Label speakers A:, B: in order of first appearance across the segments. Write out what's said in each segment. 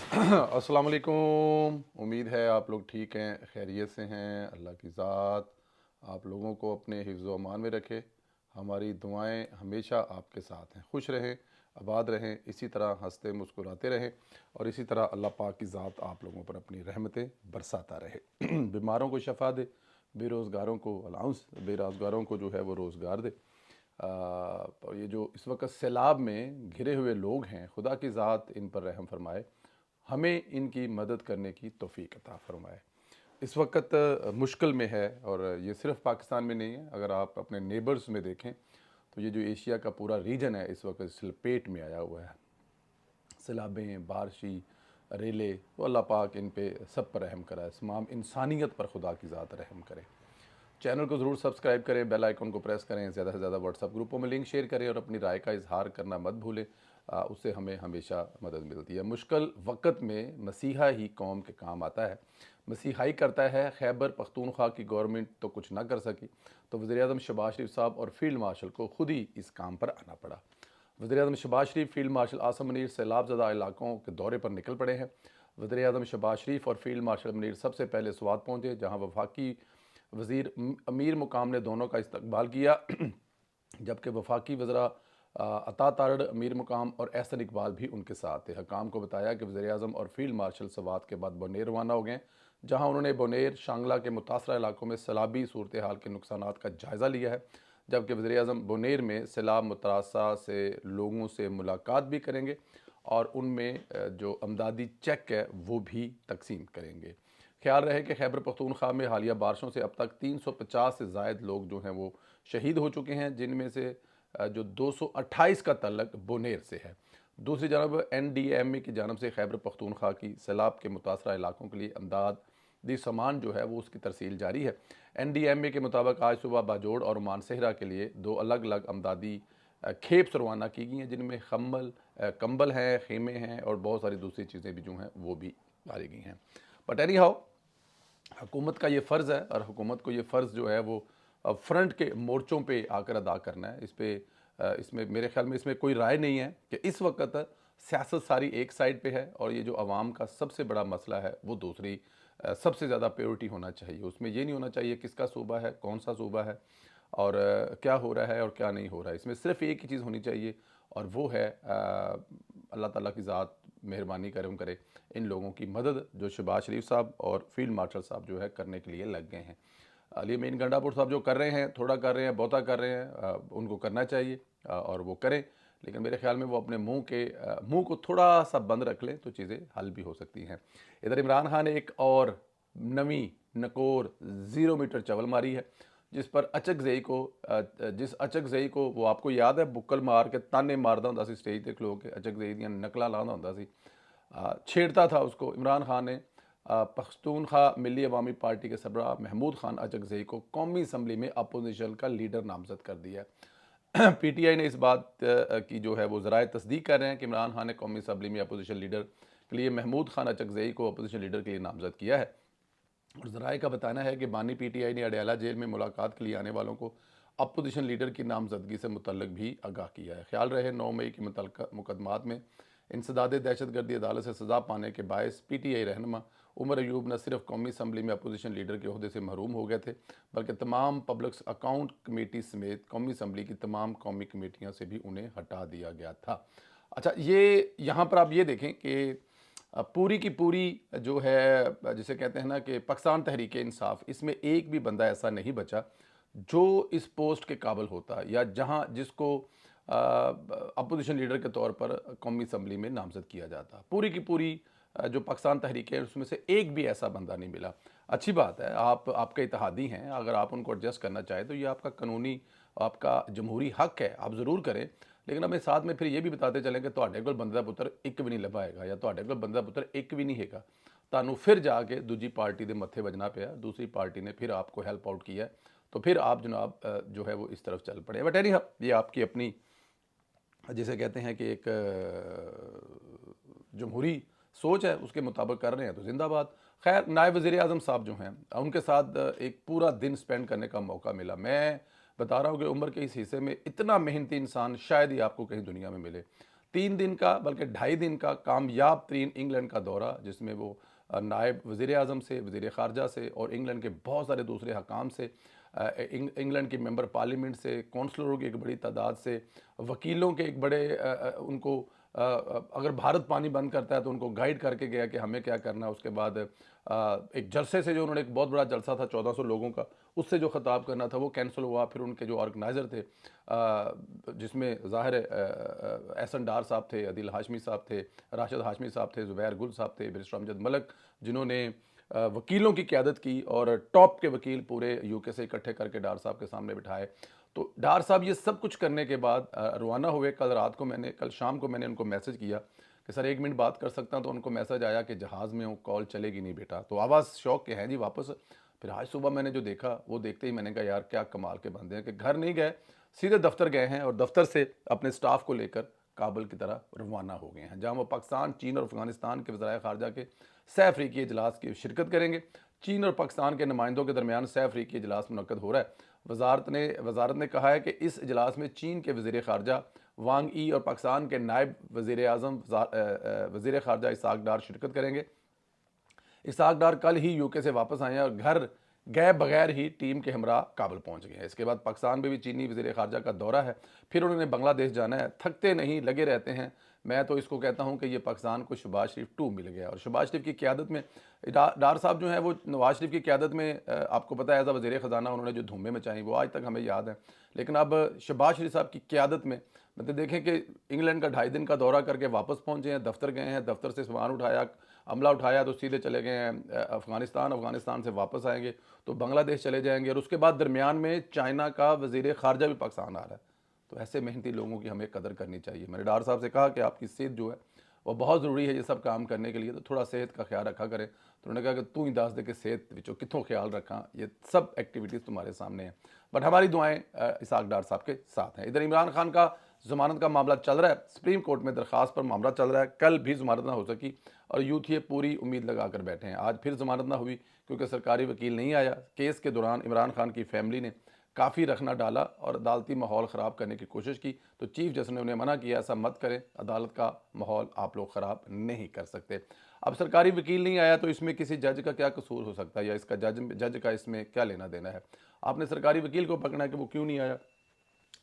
A: अस्सलाम वालेकुम। उम्मीद है आप लोग ठीक हैं, खैरियत से हैं। अल्लाह की ज़ात आप लोगों को अपने हिफ्ज़ व अमान में रखे। हमारी दुआएं हमेशा आपके साथ हैं। खुश रहें, आबाद रहें, इसी तरह हंसते मुस्कुराते रहें और इसी तरह अल्लाह पाक की ज़ात आप लोगों पर अपनी रहमतें बरसाता रहे। बीमारों को शफा दे, बेरोज़गारों को अलाउंस, बेरोज़गारों को जो है वो रोज़गार दे। और ये जो इस वक्त सैलाब में घिरे हुए लोग हैं, खुदा की ज़ात इन पर रहम फरमाए, हमें इनकी मदद करने की तौफीक अता फरमाए। इस वक्त मुश्किल में है और ये सिर्फ पाकिस्तान में नहीं है। अगर आप अपने नेबर्स में देखें तो ये जो एशिया का पूरा रीजन है इस वक्त इस लपेट में आया हुआ है। सैलाबें, बारिशी, रेले, तो अल्लाह पाक इन पे सब पर रहम कराए, तमाम इंसानियत पर खुदा की ज़ात रहम करे। चैनल को ज़रूर सब्सक्राइब करें, बेल आइकन को प्रेस करें, ज़्यादा से ज़्यादा व्हाट्सएप ग्रुपों में लिंक शेयर करें और अपनी राय का इजहार करना मत भूलें। उससे हमें हमेशा मदद मिलती है। मुश्किल वक़्त में मसीहा ही कौम के काम आता है, मसीहाई करता है। खैबर पख्तूनख्वा की गवर्नमेंट तो कुछ ना कर सकी, तो वज़ीर-ए-आज़म शहबाज शरीफ साहब और फील्ड मार्शल को खुद ही इस काम पर आना पड़ा। वज़ीर-ए-आज़म शहबाज शरीफ, फील्ड मार्शल आसम मुनीर सैलाब ज़दा इलाकों के दौरे पर निकल पड़े हैं। वज़ीर-ए-आज़म शहबाज शरीफ और फील्ड मार्शल मुनीर सबसे पहले स्वात पहुँचे, जहाँ वफाकी वज़ीर अमीर मुकाम ने दोनों का इस्तकबाल किया। जबकि वफाकी वज़रा अता तारड़, अमीर मुकाम और एहसन इकबाल भी उनके साथ थे। हकाम को बताया कि वज़ीर-ए-आज़म और फील्ड मार्शल सवात के बाद बोनेर रवाना हो गए, जहाँ उन्होंने बोनेर शांगला के मुतासरा इलाकों में सैलाबी सूरत हाल के नुकसानात का जायज़ा लिया है। जबकि वज़ीर-ए-आज़म बोनेर में सैलाब मुतासा से लोगों से मुलाकात भी करेंगे और उनमें जो अमदादी चेक है वो भी तकसीम करेंगे। ख्याल रहे कि खैबर पख्तूनख्वा में हालिया बारिशों से अब तक 350 से ज़ायद लोग जो हैं वो शहीद हो चुके हैं, जिनमें से जो 228 का तल्लक बोनेर से है। दूसरी जानब NDMA की जानब से खैबर पख्तूनख्वा की सैलाब के मुतासरा इलाकों के लिए अमदादी सामान जो है वो उसकी तरसील जारी है। NDMA के मुताबिक आज सुबह बाजोड़ और मानसहरा के लिए 2 अलग अलग अमदादी खेप्स रवाना की गई हैं, जिनमें कंबल हैं, खेमे हैं और बहुत सारी दूसरी चीज़ें भी जो हैं वो भी डाली गई हैं। बट एनी हाउ, हुकूमत का ये फ़र्ज़ है और हुकूमत को ये फ़र्ज़ जो है वो फ्रंट के मोर्चों पे आकर अदा करना है। इसमें मेरे ख़्याल में इसमें कोई राय नहीं है कि इस वक्त सियासत सारी एक साइड पे है और ये जो आवाम का सबसे बड़ा मसला है वो दूसरी सबसे ज़्यादा प्रायोरिटी होना चाहिए। उसमें ये नहीं होना चाहिए किसका सूबा है, कौन सा सूबा है और क्या हो रहा है और क्या नहीं हो रहा है। इसमें सिर्फ़ एक ही चीज़ होनी चाहिए और वो है अल्लाह ताला की ज़ात मेहरबानी करम करे, इन लोगों की मदद जो शहबाज शरीफ साहब और फील्ड मार्शल साहब जो है करने के लिए लग गए हैं। अली मीन गंडापुर साहब जो कर रहे हैं, थोड़ा कर रहे हैं, बहुता कर रहे हैं, उनको करना चाहिए और वो करें। लेकिन मेरे ख्याल में वो अपने मुंह को थोड़ा सा बंद रख लें तो चीज़ें हल भी हो सकती हैं। इधर इमरान खान ने एक और नवी नकोर 0 मीटर चवल मारी है, जिस पर जिस अचक जई को वो आपको याद है बुक्कल मार के ताने मारदा हुंदा सी स्टेज ते खलो के, अचक जई दियां नकलां लांदा हुंदा सी, छेड़ता था उसको। इमरान खान ने पख्तूनख्वा मिली अवामी पार्टी के सरबराह महमूद खान अचकज़ई को कौमी असम्बली में अपोजिशन का लीडर नामजद कर दिया है। PTI ने इस बात की जो है वो ज़राए तस्दीक कर रहे हैं कि इमरान खान ने कौमी असम्बली में अपोजिशन लीडर के लिए महमूद खान अचकज़ई को अपोजिशन लीडर के लिए नामजद किया है। और ज़राए का बताना है कि बानी PTI ने अडयाला जेल में मुलाकात के लिए आने वालों को अपोजिशन लीडर की नामजदगी से मुतल्लिक भी आगाह किया है। ख्याल रहे 9 मई की मुतल्लिका मुकदमात में इंसदाद दहशतगर्दी अदालत से सज़ा पाने के बायस PTI रहनुमा उमर अयूब न सिर्फ कौमी असम्बली में अपोजिशन लीडर के अहदे से महरूम हो गए थे, बल्कि तमाम पब्लिक अकाउंट कमेटी समेत कौमी असम्बली की तमाम कौमी कमेटियों से भी उन्हें हटा दिया गया था। अच्छा, ये यहाँ पर आप ये देखें कि पूरी की पूरी जो है जिसे कहते हैं ना कि पाकिस्तान तहरीक इंसाफ, इसमें एक भी बंदा ऐसा नहीं बचा जो इस पोस्ट के काबिल होता या जहां जिसको अपोजिशन लीडर के तौर पर कौमी असम्बली में नामजद किया जाता। पूरी की पूरी जो पाकिस्तान तहरीक है उसमें से एक भी ऐसा बंदा नहीं मिला। अच्छी बात है, आप आपके इत्तेहादी हैं, अगर आप उनको एडजस्ट करना चाहें तो ये आपका कानूनी, आपका जमहूरी हक है, आप ज़रूर करें। लेकिन हमें साथ में फिर ये भी बताते चलें कि ਤੁਹਾਡੇ ਕੋਲ ਬੰਦੇ ਦਾ ਪੁੱਤਰ ਇੱਕ ਵੀ ਨਹੀਂ ਲੱਭਾਏਗਾ ਜਾਂ ਤੁਹਾਡੇ ਕੋਲ ਬੰਦੇ ਦਾ ਪੁੱਤਰ ਇੱਕ ਵੀ नहीं ਹੈਗਾ, ਤੁਹਾਨੂੰ फिर जाके दूसरी पार्टी के मत्थे बजना पाया, दूसरी पार्टी ने फिर आपको हेल्प आउट किया, तो फिर आप जनाब जो है वो इस तरफ चल पड़े। बट एनी ये आपकी अपनी जिसे कहते हैं कि एक जमहूरी सोच है, उसके मुताबिक कर रहे हैं तो जिंदाबाद। खैर, नायब वज़ीर आज़म साहब जो हैं उनके साथ एक पूरा दिन स्पेंड करने का मौका मिला। मैं बता रहा हूँ कि उम्र के इस हिस्से में इतना मेहनती इंसान शायद ही आपको कहीं दुनिया में मिले। 3 दिन का बल्कि 2.5 दिन का कामयाब तरीन इंग्लैंड का दौरा, जिसमें वो नायब वज़ीर आज़म से, वज़ीर ख़ारजा से और इंग्लैंड के बहुत सारे दूसरे हकाम से, इंग्लैंड की मेंबर पार्लियामेंट से, कौंसलरों की एक बड़ी तादाद से, वकीलों के एक बड़े उनको अगर भारत पानी बंद करता है तो उनको गाइड करके गया कि हमें क्या करना है। उसके बाद एक जलसे से, जो उन्होंने एक बहुत बड़ा जलसा था 1400 लोगों का, उससे जो ख़िताब करना था वो कैंसिल हुआ। फिर उनके जो ऑर्गेनाइज़र थे, जिसमें ज़ाहिर है एहसन डार साहब थे, अदिल हाशमी साहब थे, राशिद हाशमी साहब थे, ज़ुबैर गुल साहब थे, बैरिस्टर अमजद मलिक, जिन्होंने वकीलों की क़यादत की और टॉप के वकील पूरे यूके से इकट्ठे करके डार साहब के सामने बिठाए। तो डार साहब ये सब कुछ करने के बाद रवाना हुए। कल शाम को मैंने उनको मैसेज किया कि सर 1 मिनट बात कर सकता हूँ, तो उनको मैसेज आया कि जहाज़ में हूँ, कॉल चलेगी नहीं बेटा। तो आवाज़ शौक के हैं जी वापस। फिर आज सुबह मैंने जो देखा, वो देखते ही मैंने कहा यार क्या कमाल के बंदे हैं कि घर नहीं गए, सीधे दफ्तर गए हैं और दफ्तर से अपने स्टाफ को लेकर काबुल की तरफ रवाना हो गए हैं, जहाँ वो पाकिस्तान, चीन और अफगानिस्तान के वज़राए ख़ारजा के सह अफ्रीकी इजलास की शिरकत करेंगे। चीन और पाकिस्तान के नुमाइंदों के दरमियान सह अफ्रीकी इजलास मुनक्कद हो रहा है। वजारत ने कहा है कि इस इजलास में चीन के वज़ीर ख़ारजा वांग ई और पाकिस्तान के नायब वज़ीर आज़म वज़ीर ख़ारजा इसहाक डार शिरकत करेंगे। इसहाक डार कल ही यूके से वापस आए हैं और घर गए बगैर ही टीम के हमरा काबुल पहुंच गए हैं। इसके बाद पाकिस्तान में भी चीनी वज़ीर ख़ारजा का दौरा है, फिर उन्होंने बांग्लादेश जाना है। थकते नहीं, लगे रहते हैं। मैं तो इसको कहता हूं कि ये पाकिस्तान को शहबाज शरीफ 2 मिल गया। और शहबाज शरीफ की क़यादत में डार साहब जो हैं वो नवाज शरीफ की क़यादत में, आपको पता है एज़ अ वज़ीर ख़जाना उन्होंने जो धूमें मचाई वो आज तक हमें याद है। लेकिन अब शहबाज शरीफ साहब की क़यादत में मतलब देखें कि इंग्लैंड का 2.5 दिन का दौरा करके वापस पहुँचे हैं, दफ्तर गए हैं, दफ्तर से सामान उठाया, अमला उठाया तो सीधे चले गए हैं अफ़गानिस्तान से वापस आएंगे तो बांग्लादेश चले जाएंगे। और उसके बाद दरमियान में चाइना का वज़ीर ख़ारजा भी पाकिस्तान आ रहा है। तो ऐसे मेहनती लोगों की हमें कदर करनी चाहिए। मैंने डार साहब से कहा कि आपकी सेहत जो है वो बहुत ज़रूरी है ये सब काम करने के लिए, तो थोड़ा सेहत का ख्याल रखा करें। तो उन्होंने कहा कि तू ही दस दे कि सेहत विचों कितों ख्याल रखा, ये सब एक्टिविटीज़ तुम्हारे सामने हैं। बट हमारी दुआएं इसहाक डार साहब के साथ हैं। इधर इमरान खान का ज़मानत का मामला चल रहा है, सुप्रीम कोर्ट में दरख्वास्त पर मामला चल रहा है। कल भी ज़मानत ना हो सकी और यूथ ये पूरी उम्मीद लगा कर बैठे हैं। आज फिर ज़मानत ना हुई क्योंकि सरकारी वकील नहीं आया। केस के दौरान इमरान खान की फैमिली ने काफ़ी रखना डाला और अदालती माहौल ख़राब करने की कोशिश की, तो चीफ जस्टिस ने उन्हें मना किया ऐसा मत करें, अदालत का माहौल आप लोग ख़राब नहीं कर सकते। अब सरकारी वकील नहीं आया तो इसमें किसी जज का क्या कसूर हो सकता है, या इसका जज का इसमें क्या लेना देना है। आपने सरकारी वकील को पकड़ना है कि वो क्यों नहीं आया।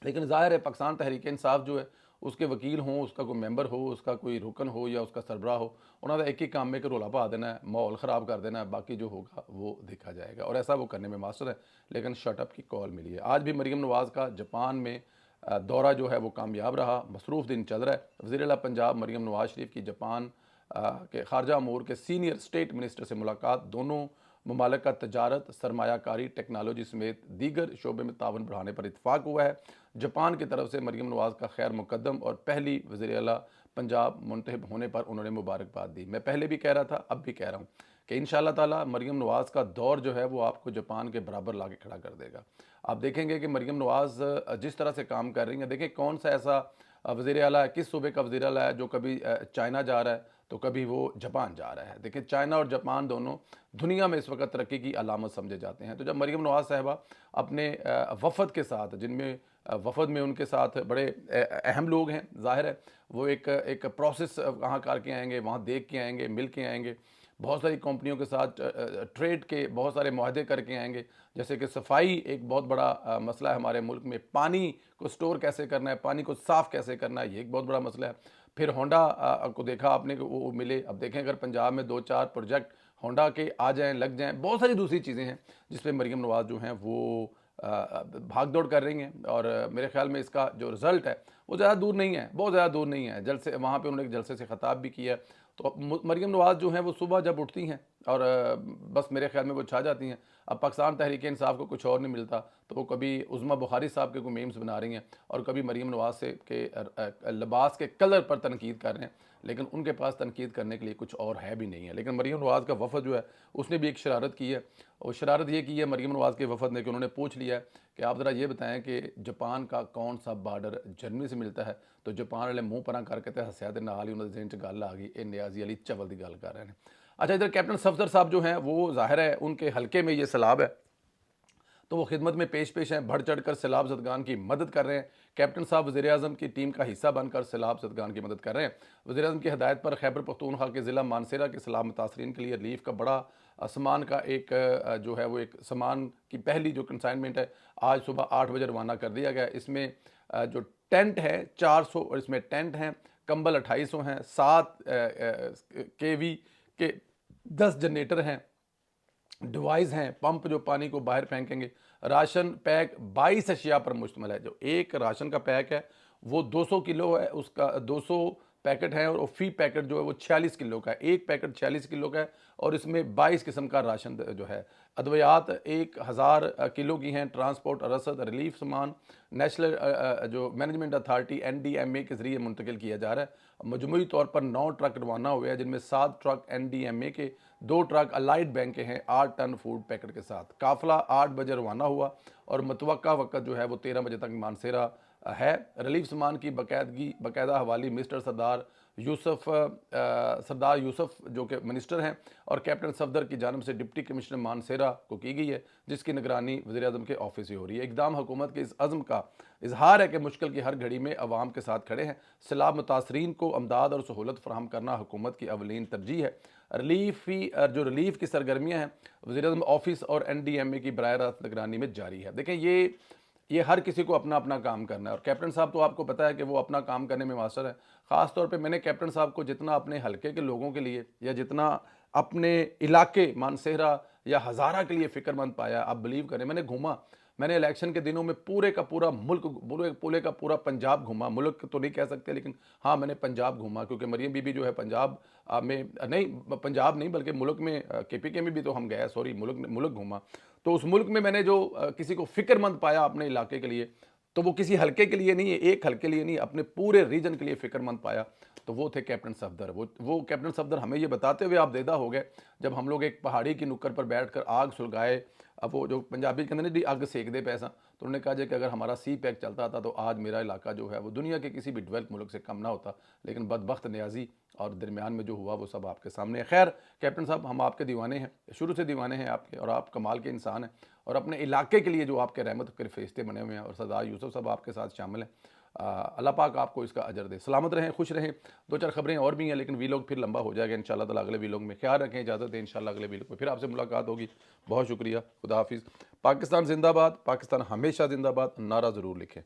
A: लेकिन ज़ाहिर है पाकिस्तान तहरीक इंसाफ जो है उसके वकील हों, उसका कोई मेंबर हो, उसका कोई रुकन हो या उसका सरबराह हो, उन्होंने एक ही काम में कि रोला पा देना है, माहौल ख़राब कर देना है, बाकी जो होगा वो देखा जाएगा। और ऐसा वो करने में मास्टर है। लेकिन शटअप की कॉल मिली है। आज भी मरीम नवाज़ का जापान में दौरा जो है वो कामयाब रहा। मसरूफ़ दिन चल रहा है। वज़ीर आला पंजाब मरीम नवाज़ शरीफ की जापान के खारजा अमूर के सीनियर स्टेट मिनिस्टर से मुलाकात। दोनों ममालिक का तजारत, सरमायाकारी, टेक्नोलॉजी समेत दीगर शोबे में तावन बढ़ाने पर इतफाक़ हुआ है। जापान की तरफ से मरीम नवाज़ का खैर मुकद्दम और पहली वज़ीर आला पंजाब मुंतखब होने पर उन्होंने मुबारकबाद दी। मैं पहले भी कह रहा था, अब भी कह रहा हूँ कि इंशाअल्लाह ताला मरीम नवाज़ का दौर जो है वो आपको जापान के बराबर ला के खड़ा कर देगा। आप देखेंगे कि मरीम नवाज़ जिस तरह से काम कर रही हैं, देखें कौन सा ऐसा वज़ीर आला है, किस सूबे का वज़ीर आला है जो कभी चाइना जा रहा है तो कभी वो जापान जा रहा है। देखिए चाइना और जापान दोनों दुनिया में इस वक्त तरक्की की अलामत समझे जाते हैं। तो जब मरीम नवाज़ साहिबा अपने वफ़द के साथ, जिनमें वफ़द में उनके साथ बड़े अहम लोग हैं, ज़ाहिर है वो एक प्रोसेस वहाँ करके आएंगे, वहाँ देख के आएंगे, मिल के आएंगे, बहुत सारी कंपनियों के साथ ट्रेड के बहुत सारे मुआहदे करके आएंगे। जैसे कि सफाई एक बहुत बड़ा मसला है हमारे मुल्क में, पानी को स्टोर कैसे करना है, पानी को साफ़ कैसे करना है, ये एक बहुत बड़ा मसला है। फिर होंडा को देखा आपने कि वो मिले। अब देखें अगर पंजाब में 2-4 प्रोजेक्ट होंडा के आ जाएँ, लग जाएँ, बहुत सारी दूसरी चीज़ें हैं जिस पे मरीम नवाज़ जो हैं वो भाग दौड़ कर रही हैं। और मेरे ख्याल में इसका जो रिज़ल्ट है वो ज़्यादा दूर नहीं है, बहुत ज़्यादा दूर नहीं है। जलसे वहाँ पे उन्होंने एक जलसे से ख़िताब भी किया। तो मरीम नवाज़ जो हैं वो सुबह जब उठती हैं और बस मेरे ख्याल में वो छा जाती हैं। अब पाकिस्तान तहरीक इंसाफ को कुछ और नहीं मिलता तो वो कभी उज़्मा बुखारी साहब के कोई मीम्स बना रही हैं और कभी मरीम नवाज़ से के लिबास के कलर पर तनकीद कर रहे हैं। लेकिन उनके पास तनकीद करने के लिए कुछ और है भी नहीं है। लेकिन मरीम नवाज़ का वफ़द जो है उसने भी एक शरारत की है। और शरारत ये की है मरीम नवाज़ के वफ़द ने कि उन्होंने पूछ लिया है कि आप ज़रा ये बताएं कि जापान का कौन सा बार्डर जर्मनी से मिलता है। तो जापान वाले मुँह परा करके तो हस्या ते नाल ही उन्होंने ज़हन च गल आ गई, ये नियाज़ी अली चवल की गल कर रहे हैं। अच्छा, इधर कैप्टन सफदर साहब जो हैं वो ज़ाहिर है उनके हल्के में ये सैलाब है तो वो खिदमत में पेश हैं, बढ़ चढ़ कर सैलाब ज़दगान की मदद कर रहे हैं। کیپٹن صاحب وزیر اعظم کی ٹیم کا حصہ بن کر سیلاب زدگان کی مدد کر رہے ہیں۔ وزیر اعظم کی ہدایت پر خیبر پختونخوا کے ضلع مانسہرہ کے سیلاب متاثرین کے لیے ریلیف کا بڑا سامان کا ایک جو ہے وہ ایک سامان کی پہلی جو کنسائنمنٹ ہے آج صبح 8 بجے روانہ کر دیا گیا۔ اس میں جو ٹینٹ ہے 400 اور اس میں ٹینٹ ہیں، کمبل 2800 ہیں، 7 KV کے 10 جنریٹر ہیں، ڈیوائس ہیں، پمپ جو پانی کو باہر پھینکیں گے۔ راشن پیک 22 اشیاء پر مشتمل ہے۔ جو ایک راشن کا پیک ہے وہ 200 کلو ہے، اس کا 200 پیکٹ ہیں، اور فی پیکٹ جو ہے وہ 46 کلو کا ہے۔ ایک پیکٹ 46 کلو کا ہے اور اس میں 22 قسم کا راشن جو ہے۔ ادویات 1000 کلو کی ہیں۔ ٹرانسپورٹ رسد ریلیف سامان نیشنل جو مینجمنٹ اتھارٹی NDMA کے ذریعے منتقل کیا جا رہا ہے۔ مجموعی طور پر 9 ٹرک روانہ ہوئے ہیں، جن میں 7 ٹرک NDMA کے، 2 ٹرک الائٹ بینک کے ہیں 8 ٹن فوڈ پیکٹ کے ساتھ۔ قافلہ 8 بجے روانہ ہوا اور متوقع وقت جو ہے وہ 13 بجے تک مانسہرہ ہے۔ ریلیف سامان کی باقاعدہ حوالی مسٹر سردار یوسف جو کہ منسٹر ہیں اور کیپٹن صفدر کی جانب سے ڈپٹی کمشنر مانسہرہ کو کی گئی ہے، جس کی نگرانی وزیر اعظم کے آفس سے ہو رہی ہے۔ اقدام حکومت کے اس عزم کا اظہار ہے کہ مشکل کی ہر گھڑی میں عوام کے ساتھ کھڑے ہیں۔ سیلاب متاثرین کو امداد اور سہولت فراہم کرنا حکومت کی اولین ترجیح ہے۔ ریلیف کی سرگرمیاں ہیں وزیر اعظم آفس اور NDMA کی براہ راست نگرانی میں جاری ہے۔ دیکھیں یہ ہر کسی کو اپنا اپنا کام کرنا ہے، اور کیپٹن صاحب تو آپ کو پتہ ہے کہ وہ اپنا کام کرنے میں ماسٹر ہے۔ خاص طور پہ میں نے کیپٹن صاحب کو جتنا اپنے حلقے کے لوگوں کے لیے یا جتنا اپنے علاقے مانسہرہ یا ہزارہ کے لیے فکر مند پایا، آپ بلیو کریں میں نے گھوما، میں نے الیکشن کے دنوں میں پورے کا پورا ملک، پورے کا پورا پنجاب گھوما۔ ملک تو نہیں کہہ سکتے لیکن ہاں میں نے پنجاب گھوما، کیونکہ مریم بی بی جو ہے پنجاب میں نہیں، پنجاب نہیں بلکہ ملک میں KPK میں بھی تو ہم گئے، سوری ملک گھوما۔ تو اس ملک میں نے جو کسی کو فکر مند پایا اپنے علاقے کے لیے، تو وہ کسی حلقے کے لیے نہیں ہے، ایک حلقے لیے نہیں، اپنے پورے ریجن کے لیے فکر مند پایا، تو وہ تھے کیپٹن صفدر۔ وہ کیپٹن صفدر ہمیں یہ بتاتے ہوئے آپ دیدہ ہو گئے جب ہم لوگ ایک پہاڑی کی نکر پر بیٹھ کر آگ سلگائے۔ اب وہ جو پنجابی کے اندر نہیں آگ سیک دے پیسہ، تو انہوں نے کہا کہ اگر ہمارا سی پیک چلتا تھا تو آج میرا علاقہ جو ہے وہ دنیا کے کسی بھی ڈیولپ ملک سے کم نہ ہوتا، لیکن بدبخت نیازی اور درمیان میں جو ہوا وہ سب آپ کے سامنے ہے۔ خیر کیپٹن صاحب، ہم آپ کے دیوانے ہیں، شروع سے دیوانے ہیں آپ کے، اور آپ کمال کے انسان ہیں، اور اپنے علاقے کے لیے جو آپ کے رحمت کے فرشتے بنے ہوئے ہیں، اور سردار یوسف صاحب آپ کے ساتھ شامل ہیں۔ اللہ پاک آپ کو اس کا اجر دے۔ سلامت رہیں، خوش رہیں۔ 2-4 خبریں اور بھی ہیں لیکن ویلوگ پھر لمبا ہو جائے گا انشاءاللہ تعالیٰ اگلے ویلوگ میں۔ خیال رکھیں، اجازت دیں، انشاءاللہ اگلے ویلوگ میں پھر آپ سے ملاقات ہوگی۔ بہت شکریہ، خدا حافظ۔ پاکستان زندہ باد، پاکستان ہمیشہ زندہ باد، نعرہ ضرور لکھیں۔